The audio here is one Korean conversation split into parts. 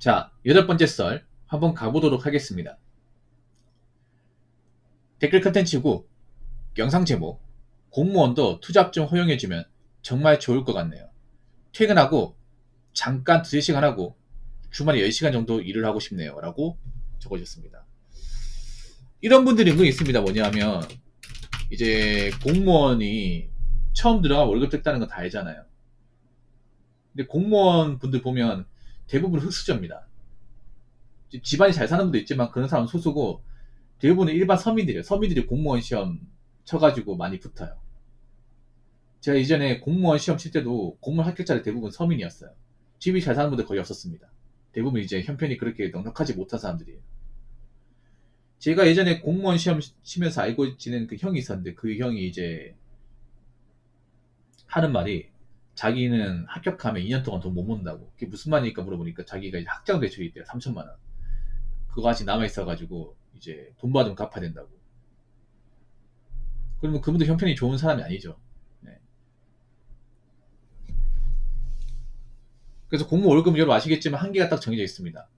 자, 8번째 썰 한번 가보도록 하겠습니다. 댓글 컨텐츠고 영상 제목 공무원도 투잡 좀 허용해주면 정말 좋을 것 같네요. 퇴근하고 잠깐 2-3시간 하고 주말에 10시간 정도 일을 하고 싶네요 라고 적어주셨습니다. 이런 분들이 은근히 있습니다. 뭐냐면 이제 공무원이 처음 들어가 월급 뜯다는 건 다 알잖아요. 근데 공무원 분들 보면 대부분 흑수저입니다. 집안이 잘 사는 분도 있지만 그런 사람은 소수고 대부분은 일반 서민들이에요. 서민들이 공무원 시험 쳐가지고 많이 붙어요. 제가 이전에 공무원 시험 칠 때도 공무원 합격자들 대부분 서민이었어요. 집이 잘 사는 분들 거의 없었습니다. 대부분 이제 형편이 그렇게 넉넉하지 못한 사람들이에요. 제가 예전에 공무원 시험 치면서 알고 지낸 그 형이 있었는데 그 형이 이제 하는 말이 자기는 합격하면 2년 동안 돈 못 모은다고. 그게 무슨 말이니까 물어보니까 자기가 이제 학장 대출이 있대요. 3천만 원. 그거 아직 남아있어가지고 이제 돈 받으면 갚아야 된다고. 그러면 그분도 형편이 좋은 사람이 아니죠. 네. 그래서 공무 월급 여러분 아시겠지만 한계가 딱 정해져 있습니다.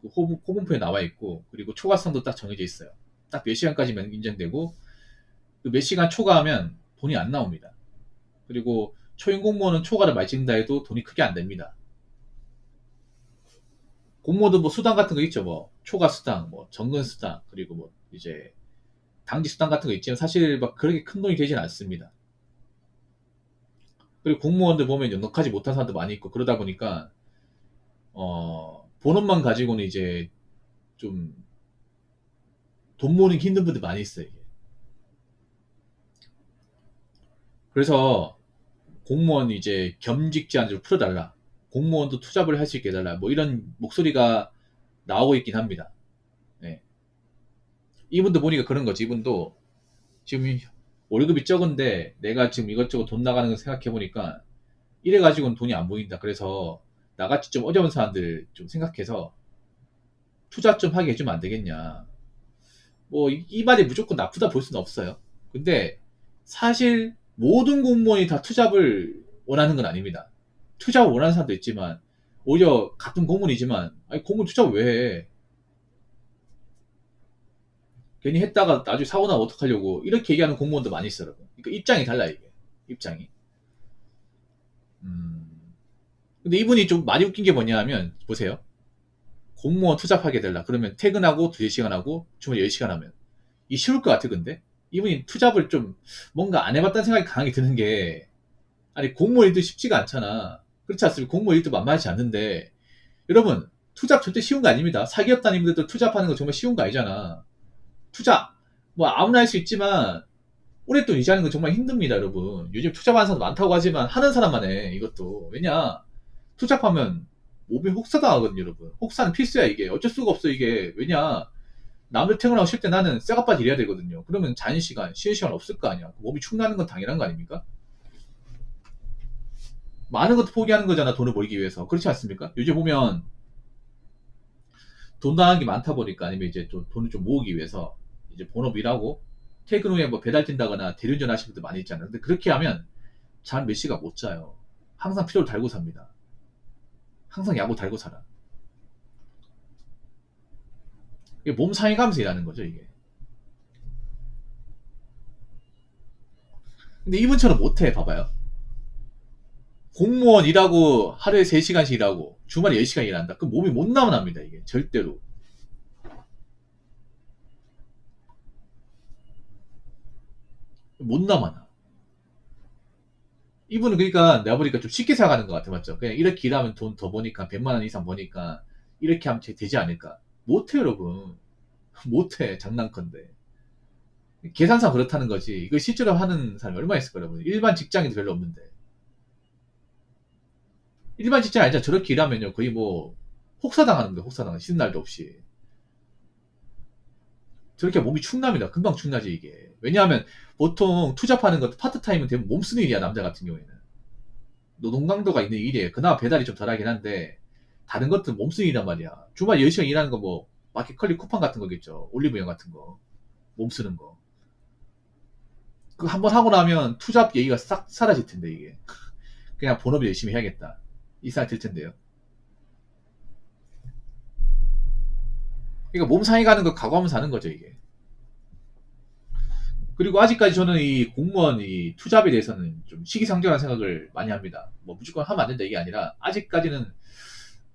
그 호분표에 나와 있고 그리고 초과성도 딱 정해져 있어요. 딱 몇 시간까지만 인정되고 그 몇 시간 초과하면 돈이 안 나옵니다. 그리고 초임 공무원은 초과를 많이 찍는다 해도 돈이 크게 안 됩니다. 공무원도 뭐 수당 같은 거 있죠. 뭐 초과 수당, 뭐 정근 수당, 그리고 뭐 이제 당직 수당 같은 거 있지만 사실 막 그렇게 큰 돈이 되진 않습니다. 그리고 공무원들 보면 넉넉하지 못한 사람도 많이 있고 그러다 보니까 본업만 가지고는 이제 좀 돈 모으는 게 힘든 분들 많이 있어요. 이게. 그래서 공무원 이제 겸직 제한 좀 풀어달라. 공무원도 투잡을 할 수 있게 해달라. 뭐 이런 목소리가 나오고 있긴 합니다. 네. 이분도 보니까 그런 거지. 이분도 지금 월급이 적은데 내가 지금 이것저것 돈 나가는 거 생각해 보니까 이래가지고는 돈이 안 보인다. 그래서 나같이 좀 어려운 사람들 좀 생각해서 투잡 좀 하게 해주면 안 되겠냐. 뭐 이 말이 무조건 나쁘다 볼 수는 없어요. 근데 사실 모든 공무원이 다 투잡을 원하는 건 아닙니다. 투잡을 원하는 사람도 있지만 오히려 같은 공무원이지만 아니 공무원 투잡을 왜 해? 괜히 했다가 나중에 사고 나면 어떡하려고 이렇게 얘기하는 공무원도 많이 있어요. 여러분. 그러니까 입장이 달라 이게. 입장이. 음. 근데 이분이 좀 많이 웃긴 게 뭐냐 하면 보세요. 공무원 투잡하게 되려 그러면 퇴근하고 2-3시간 하고 주말 10시간 하면 이 쉬울 것 같아. 근데 이분이 투잡을 좀 뭔가 안 해봤다는 생각이 강하게 드는 게 아니 공무원 일도 쉽지가 않잖아. 그렇지 않습니까? 공무원 일도 만만하지 않는데 여러분 투잡 절대 쉬운 거 아닙니다. 사기업 다니면서도 투잡하는 거 정말 쉬운 거 아니잖아. 투잡 뭐 아무나 할 수 있지만 오랫동안 유지하는 건 정말 힘듭니다. 여러분 요즘 투잡하는 사람 많다고 하지만 하는 사람만 해 이것도. 왜냐 투잡하면 몸이 혹사당하거든요. 여러분 혹사는 필수야. 이게 어쩔 수가 없어. 이게 왜냐 남들 퇴근하고 쉴 때 나는 쇠가빠지 일해야 되거든요. 그러면 자는 시간 쉬는 시간 없을 거 아니야. 몸이 축나는 건 당연한 거 아닙니까? 많은 것도 포기하는 거잖아. 돈을 벌기 위해서. 그렇지 않습니까? 요즘 보면 돈 나가는 게 많다 보니까 아니면 이제 좀 돈을 좀 모으기 위해서 이제 본업 일하고 퇴근 후에 뭐 배달 뛴다거나 대리운전 하시는 분들 많이 있잖아요. 근데 그렇게 하면 잠 몇 시간 못 자요. 항상 피로를 달고 삽니다. 항상 야구 달고 살아. 이게 몸 상해가면서 일하는 거죠, 이게. 근데 이분처럼 못해, 봐봐요. 공무원 일하고 하루에 3시간씩 일하고 주말에 10시간 일한다. 그럼 몸이 못 나오납니다, 이게. 절대로. 못 남아나. 이분은 그러니까 내가 보니까 좀 쉽게 생각하는 것 같아, 맞죠? 그냥 이렇게 일하면 돈 더 버니까 100만 원 이상 버니까 이렇게 하면 되지 않을까? 못해, 여러분. 못해, 장난컨대. 계산상 그렇다는 거지. 이거 실제로 하는 사람이 얼마나 있을 거라고. 일반 직장인도 별로 없는데. 일반 직장 아니잖아. 저렇게 일하면요. 거의 뭐, 혹사당하는 거야, 혹사당하는. 쉬는 날도 없이. 저렇게 몸이 축납니다. 금방 축나지, 이게. 왜냐하면, 보통 투잡하는 것도 파트타임은 대부분 몸 쓰는 일이야, 남자 같은 경우에는. 노동 강도가 있는 일이에요. 그나마 배달이 좀 덜하긴 한데, 다른 것들은 몸 쓰는 일이란 말이야. 주말 10시간 일하는 거 뭐, 마켓컬리 쿠팡 같은 거겠죠. 올리브영 같은 거. 몸 쓰는 거. 그거 한번 하고 나면 투잡 얘기가 싹 사라질 텐데, 이게. 그냥 본업을 열심히 해야겠다. 이 생각 들 텐데요. 그러니까 몸 상해 가는 거 각오하면서 하는 거죠, 이게. 그리고 아직까지 저는 이 공무원 이 투잡에 대해서는 좀 시기상조라는 생각을 많이 합니다. 뭐 무조건 하면 안 된다 이게 아니라 아직까지는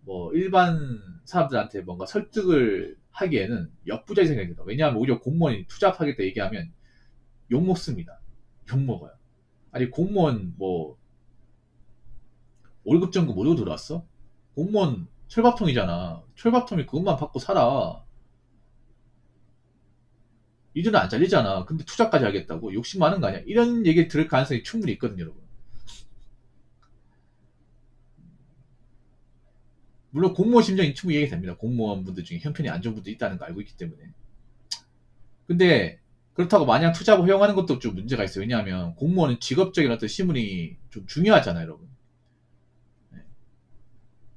뭐 일반 사람들한테 뭔가 설득을 하기에는 역부족의 생각입니다. 왜냐하면 오히려 공무원이 투잡하겠다 얘기하면 욕 먹습니다. 욕 먹어요. 아니 공무원 뭐 월급 정도 모르고 들어왔어? 공무원 철밥통이잖아. 철밥통이 그것만 받고 살아. 이들은 안 잘리잖아. 근데 투자까지 하겠다고 욕심 많은 거 아니야? 이런 얘기 들을 가능성이 충분히 있거든요, 여러분. 물론 공무원 심정이 충분히 이해가 됩니다. 공무원분들 중에 형편이 안 좋은 분도 있다는 거 알고 있기 때문에. 근데 그렇다고 마냥 투잡을 허용하는 것도 좀 문제가 있어요. 왜냐하면 공무원은 직업적인 어떤 신분이 좀 중요하잖아요, 여러분. 네.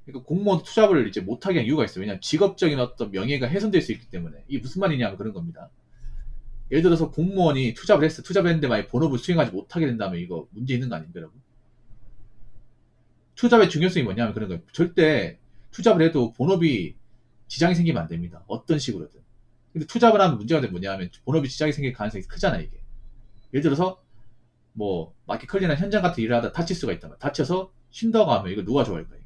그러니까 공무원 투잡을 이제 못하게 한 이유가 있어요. 왜냐하면 직업적인 어떤 명예가 훼손될 수 있기 때문에. 이게 무슨 말이냐면 그런 겁니다. 예를 들어서 공무원이 투잡을 했어. 투잡을 했는데 만약 본업을 수행하지 못하게 된다면 이거 문제 있는 거 아닙니까, 여러분? 투잡의 중요성이 뭐냐면 그런 거예요. 절대 투잡을 해도 본업이 지장이 생기면 안 됩니다. 어떤 식으로든. 근데 투잡을 하면 문제가 된 뭐냐면 본업이 지장이 생길 가능성이 크잖아, 이게. 예를 들어서 뭐 마켓 클리나 현장 같은 일을 하다 다칠 수가 있다면 다쳐서 쉰다고 하면 이거 누가 좋아할까, 이게.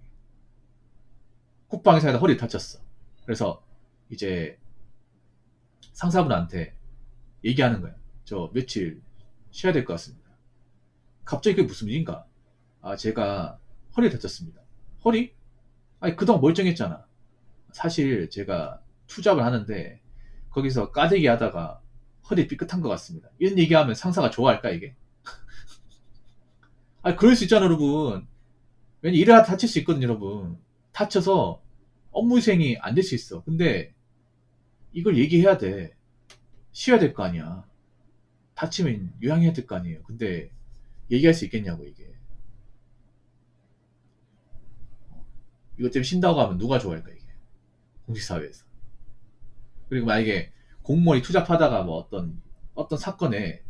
국방에서 허리 다쳤어. 그래서 이제 상사분한테 얘기하는 거야. 저 며칠 쉬어야 될 것 같습니다. 갑자기 그게 무슨 일인가? 아, 제가 허리 다쳤습니다. 허리? 아니, 그동안 멀쩡했잖아. 사실 제가 투잡을 하는데 거기서 까대기 하다가 허리 삐끗한 것 같습니다. 이런 얘기하면 상사가 좋아할까, 이게? 아, 그럴 수 있잖아, 여러분. 왜냐, 일을 하다 다칠 수 있거든요, 여러분. 다쳐서 업무 수행이 안 될 수 있어. 근데 이걸 얘기해야 돼. 쉬어야 될 거 아니야. 다치면 요양해야 될 거 아니에요. 근데 얘기할 수 있겠냐고, 이게. 이것 때문에 쉰다고 하면 누가 좋아할까, 이게. 공직사회에서. 그리고 만약에 공무원이 투잡하다가 뭐 어떤 사건에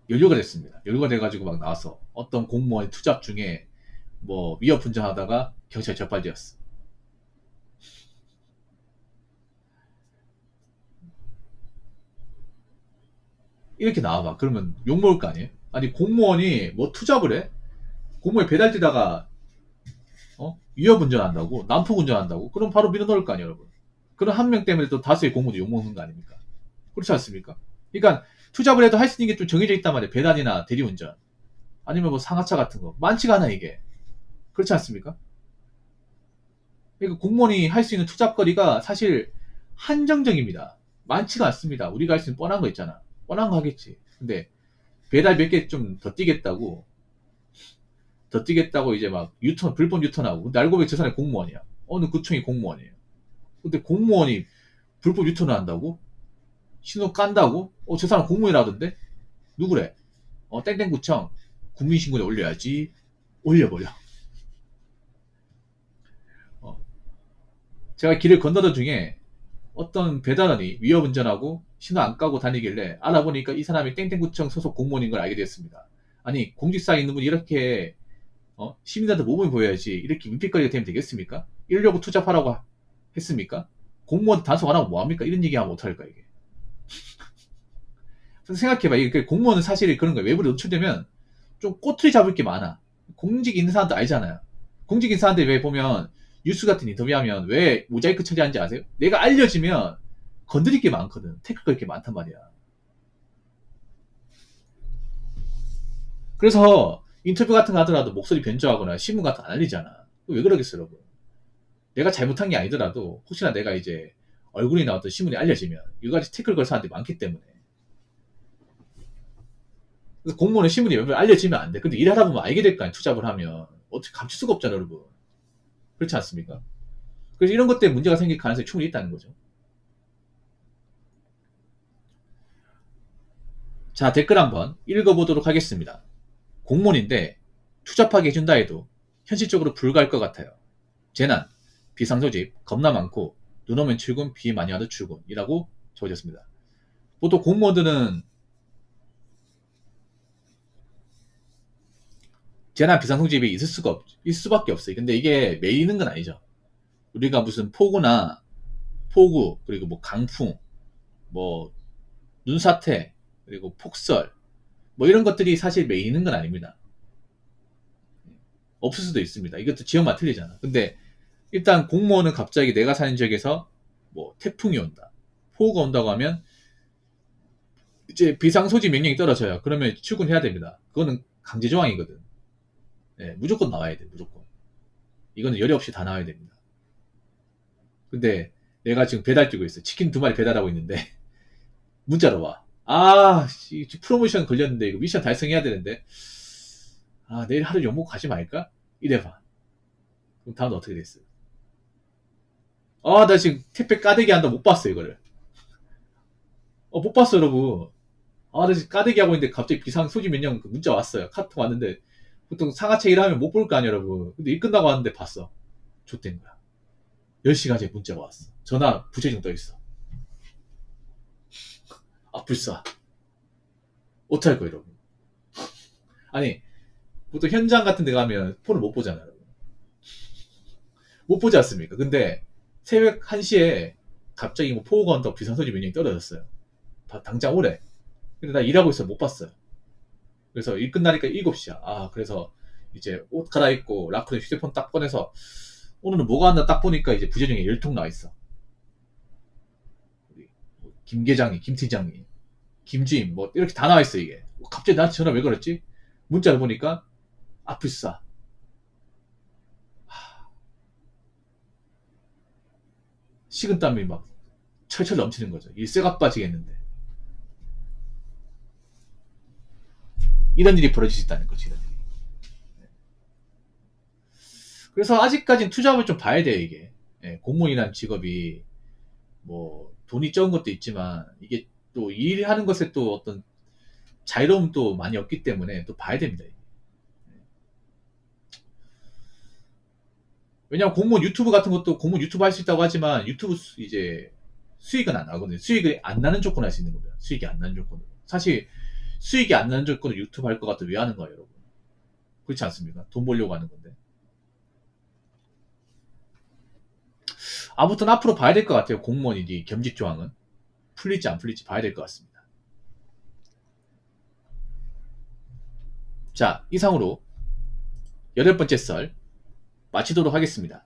연루가 됐습니다. 연루가 돼가지고 막 나와서 어떤 공무원이 투잡 중에 뭐 위협 운전하다가 경찰에 적발되었어. 이렇게 나와봐. 그러면 욕먹을 거 아니에요? 아니 공무원이 뭐 투잡을 해? 공무원이 배달 뛰다가 위협 운전한다고? 난폭 운전한다고? 그럼 바로 밀어넣을 거 아니에요, 여러분. 그런 한 명 때문에 또 다수의 공무원이 욕먹는 거 아닙니까? 그렇지 않습니까? 그러니까 투잡을 해도 할 수 있는 게 좀 정해져 있단 말이에요. 배달이나 대리운전. 아니면 뭐 상하차 같은 거. 많지가 않아, 이게. 그렇지 않습니까? 그러니까 공무원이 할 수 있는 투잡거리가 사실 한정적입니다. 많지가 않습니다. 우리가 할 수 있는 뻔한 거 있잖아. 뻔한 거 하겠지. 근데 배달 몇 개 좀 더 뛰겠다고 이제 막 불법 유턴하고. 근데 알고 보니 저 사람이 공무원이야. 어느 구청이 공무원이에요. 근데 공무원이 불법 유턴을 한다고? 신호 깐다고? 저 사람 공무원이라던데? 누구래? 땡땡구청 국민신고에 올려야지. 올려버려. 어, 제가 길을 건너던 중에 어떤 배달원이 위협 운전하고 신호 안 까고 다니길래 알아보니까 이 사람이 땡땡구청 소속 공무원인 걸 알게 됐습니다. 아니 공직사에 있는 분이 이렇게 시민한테 모범을 보여야지 이렇게 민폐거리가 되면 되겠습니까? 이러려고 투잡하라고 했습니까? 공무원 단속 안 하고 뭐합니까? 이런 얘기하면 어떡할까 이게. 생각해봐. 이게 공무원은 사실 그런 거야. 외부로 노출되면 좀 꼬투리 잡을 게 많아. 공직 있는 사람도 알잖아요. 공직 있는 사람들 왜 보면 뉴스 같은 인터뷰하면 왜 모자이크 처리하는지 아세요? 내가 알려지면 건드릴 게 많거든. 태클 걸 게 많단 말이야. 그래서 인터뷰 같은 거 하더라도 목소리 변조하거나 신문 같은 거 안 알리잖아. 왜 그러겠어, 여러분? 내가 잘못한 게 아니더라도 혹시나 내가 이제 얼굴이 나왔던 신문이 알려지면 이거같이 태클 걸 사람들이 많기 때문에. 그래서 공무원의 신문이 몇 번 알려지면 안 돼. 근데 일하다 보면 알게 될 거 아니야, 투잡을 하면. 어떻게 감출 수가 없잖아, 여러분. 그렇지 않습니까? 그래서 이런 것 때문에 문제가 생길 가능성이 충분히 있다는 거죠. 자, 댓글 한번 읽어보도록 하겠습니다. 공무원인데 투잡하게 해준다 해도 현실적으로 불가할 것 같아요. 재난, 비상소집, 겁나 많고 눈 오면 출근, 비 많이 와도 출근이라고 적어졌습니다. 보통 공무원들은 재난, 비상소집이 있을 수밖에 없어요. 근데 이게 매일 있는 건 아니죠. 우리가 무슨 폭우, 그리고 뭐 강풍, 뭐 눈사태, 그리고 폭설, 뭐 이런 것들이 사실 매일 있는 건 아닙니다. 없을 수도 있습니다. 이것도 지역마다 틀리잖아. 근데 일단 공무원은 갑자기 내가 사는 지역에서 뭐 태풍이 온다, 폭우가 온다고 하면 이제 비상소지 명령이 떨어져요. 그러면 출근해야 됩니다. 그거는 강제 조항이거든. 네, 무조건 나와야 돼, 무조건. 이거는 열이 없이 다 나와야 됩니다. 근데 내가 지금 배달 뛰고 있어. 치킨 2마리 배달하고 있는데 문자로 와. 아, 프로모션 걸렸는데 이거 미션 달성해야 되는데. 아, 내일 하루 영목 가지 말까? 이래봐. 그럼 다음 어떻게 됐어요? 아, 나 지금 택배 까대기 한다 못 봤어, 이거를. 못 봤어, 여러분. 아, 나 지금 까대기 하고 있는데 갑자기 비상 소지 명령 그 문자 왔어요. 카톡 왔는데 보통 상하차 일하면 못 볼 거 아니야, 여러분. 근데 일 끝나고 왔는데 봤어. 좆된 거야. 10시간째 문자가 왔어. 전화 부재중 떠 있어. 아, 불사. 어떡할 거야, 여러분. 아니, 보통 현장 같은 데 가면 폰을 못 보잖아요, 여러분. 못 보지 않습니까? 근데 새벽 1시에 갑자기 뭐 포우가 온다고 비상소지 명령이 떨어졌어요. 당장 오래. 근데 나 일하고 있어 못 봤어요. 그래서 일 끝나니까 7시야. 아, 그래서 이제 옷 갈아입고 라크로 휴대폰 딱 꺼내서 오늘은 뭐가 왔나 딱 보니까 이제 부재중에 10통 나와 있어. 우리 김 계장님, 김 팀장님, 김주임 뭐 이렇게 다 나와 있어 이게. 갑자기 나한테 전화 왜 걸었지? 문자를 보니까 아플싸. 식은땀이 막 철철 넘치는 거죠. 이 쇠가 빠지겠는데. 이런 일이 벌어질 수 있다는 거지, 이런 일이. 그래서 아직까지는 투잡을 좀 봐야 돼요, 이게. 예, 공무원이라는 직업이 뭐 돈이 적은 것도 있지만 이게 또 일하는 것에 또 어떤 자유로움도 많이 없기 때문에 또 봐야 됩니다. 왜냐면 공무원 유튜브 같은 것도 공무원 유튜브 할 수 있다고 하지만 유튜브 이제 수익은 안 나거든요. 수익이 안 나는 조건 할 수 있는 겁니다. 수익이 안 나는 조건으로. 사실 수익이 안 나는 조건으로 유튜브 할 것 같아 왜 하는 거예요, 여러분? 그렇지 않습니까? 돈 벌려고 하는 건데. 아무튼 앞으로 봐야 될 것 같아요. 공무원이 겸직 조항은 풀릴지 안 풀릴지 봐야 될 것 같습니다. 자, 이상으로 8번째 썰 마치도록 하겠습니다.